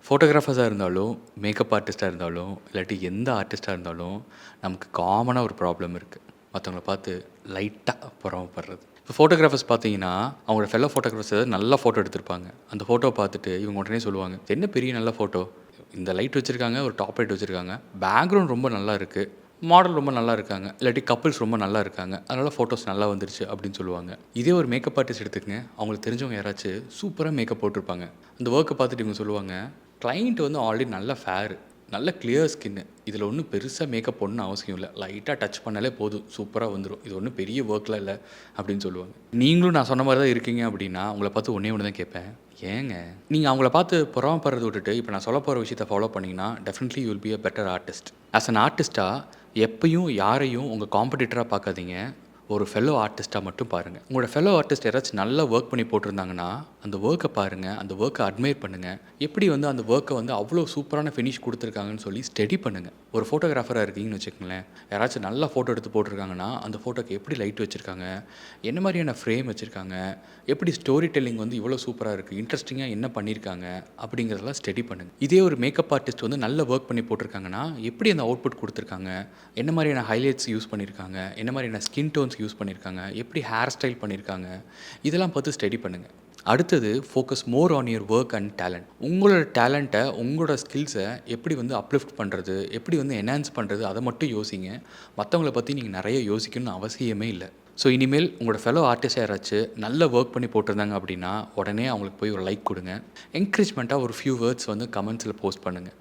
ஃபோட்டோகிராஃபர்ஸாக இருந்தாலும், மேக்கப் ஆர்டிஸ்ட்டா இருந்தாலும், இல்லாட்டி எந்த ஆர்டிஸ்ட்டா இருந்தாலும், நமக்கு காமனா ஒரு ப்ராப்ளம் இருக்கு. மத்தவங்கள பார்த்து லைட்டா பொறாமப்படுறது. இப்போ ஃபோட்டோகிராஃபர்ஸ் பார்த்தீங்கன்னா, அவங்களோட ஃபெல்லோ ஃபோட்டோகிராஃபர்ஸ் ஏதாவது நல்ல ஃபோட்டோ எடுத்திருப்பாங்க. அந்த ஃபோட்டோவ பார்த்துட்டு இவங்க உடனே சொல்லுவாங்க, "இது என்ன பெரிய நல்ல ஃபோட்டோ. இந்த லைட் வச்சிருக்காங்க, ஒரு டாப் லைட் வச்சிருக்காங்க. பேக்கிரவுண்ட் ரொம்ப நல்லா இருக்கு. மாடல் ரொம்ப நல்லா இருக்காங்க. இல்லாட்டி கப்பிள்ஸ் ரொம்ப நல்லா இருக்காங்க. அதனால ஃபோட்டோஸ் நல்லா வந்துருச்சு." அப்படின்னு சொல்லுவாங்க. இதே ஒரு மேக்கப் ஆர்டிஸ்ட் எடுத்துக்கங்க. அவங்களுக்கு தெரிஞ்சவங்க யாராச்சும் சூப்பரா மேக்கப் போட்டிருப்பாங்க. அந்த வொர்க்க பார்த்துட்டு இவங்க சொல்லுவாங்க, கிளையண்ட் வந்து ஆல்ரெடி நல்ல ஃபேரு. நல்ல கிளியர் ஸ்கின்னு. இதில ஒண்ணும் பெருசா மேக்கப் போடணும்னு அவசியம் இல்ல. லைட்டா டச் பண்ணாலே போதும். சூப்பரா வந்துரும். இது ஒண்ணும் பெரிய வொர்க்லாம் இல்ல அப்படின்னு சொல்லுவாங்க. நீங்களும் நான் சொன்ன மாரி தான் இருக்கீங்க அப்படின்னா, உங்கள பார்த்து ஒண்ணே ஒண்ணு தான் கேட்பேன். ஏங்க? நீங்க அவங்கள பார்த்து பொறாமப்படுறத விட்டுட்டு, இப்ப நான் சொல்லப் போற விஷயத்த ஃபாலோ பண்ணீங்கன்னா, definitely you will be a better artist. As an ஆர்டிஸ்ட்டா எப்பயும் யாரையும் உங்க காம்படிட்டரா பார்க்காதீங்க. ஒரு ஃபெல்லோ ஆர்டிஸ்ட்டா மட்டும் பாருங்க. உங்களோட ஃபெல்லோ ஆர்டிஸ்ட் யாராச்சும் நல்லா வொர்க் பண்ணி போட்டிருந்தாங்கன்னா, அந்த வொர்க்க பாருங்க. அந்த வொர்க்க அட்மையர் பண்ணுங்க. எப்படி வந்து அந்த வொர்க்க வந்து அவ்வளோ சூப்பரான ஃபினிஷ் குடுத்துருக்காங்கன்னு சொல்லி ஸ்டடி பண்ணுங்க. ஒரு ஃபோட்டோகிராஃபரா இருக்கீங்கன்னு வச்சுக்கங்களேன். யாராச்சும் நல்லா ஃபோட்டோ எடுத்து போட்டிருக்காங்கன்னா, அந்த ஃபோட்டோக்கு எப்படி லைட் வச்சிருக்காங்க? என்ன மாரியான ஃப்ரேம் வச்சிருக்காங்க? எப்படி ஸ்டோரி டெல்லிங் வந்து இவ்வளோ சூப்பரா இருக்கு? இன்ட்ரஸ்டிங்கா என்ன பண்ணியிருக்காங்க? அப்படிங்கிறதெல்லாம் ஸ்டடி பண்ணுங்க. இதே ஒரு மேக்கப் ஆர்டிஸ்ட் வந்து நல்ல வொர்க் பண்ணி போட்டிருக்காங்கன்னா, எப்படி அந்த அவுட்புட் குடுத்துருக்காங்க? என்ன மாரியான ஹைலைட்ஸ் யூஸ் பண்ணியிருக்காங்க? என்ன மாரியான ஸ்கின் டோன்ஸ் யூஸ் பண்ணியிருக்காங்க? எப்படி ஹேர் ஸ்டைல் பண்ணியிருக்காங்க? இதெல்லாம் பார்த்து ஸ்டடி பண்ணுங்க. அடுத்தது focus more on your work and talent. உங்களோட டேலண்ட்ட, உங்களோட ஸ்கில்ஸ எப்படி வந்து அப்லிஃப்ட் பண்றது? எப்படி வந்து என்ஹான்ஸ் பண்றது? அத மட்டும் யோசிங்க. மத்தவங்கள பத்தி நீங்க நெறைய யோசிக்கணும்னு அவசியமே இல்ல. ஸோ இனிமேல் உங்களோட ஃபெலோ ஆர்டிஸ்ட் யாராச்சும் நல்ல வொர்க் பண்ணி போட்டிருந்தாங்க அப்படின்னா, உடனே அவங்களுக்கு போய் ஒரு லைக் குடுங்க. என்கரேஜ்மெண்ட்டா ஒரு ஃபியூ வேர்ட்ஸ் வந்து கமெண்ட்ஸ்ல போஸ்ட் பண்ணுங்க.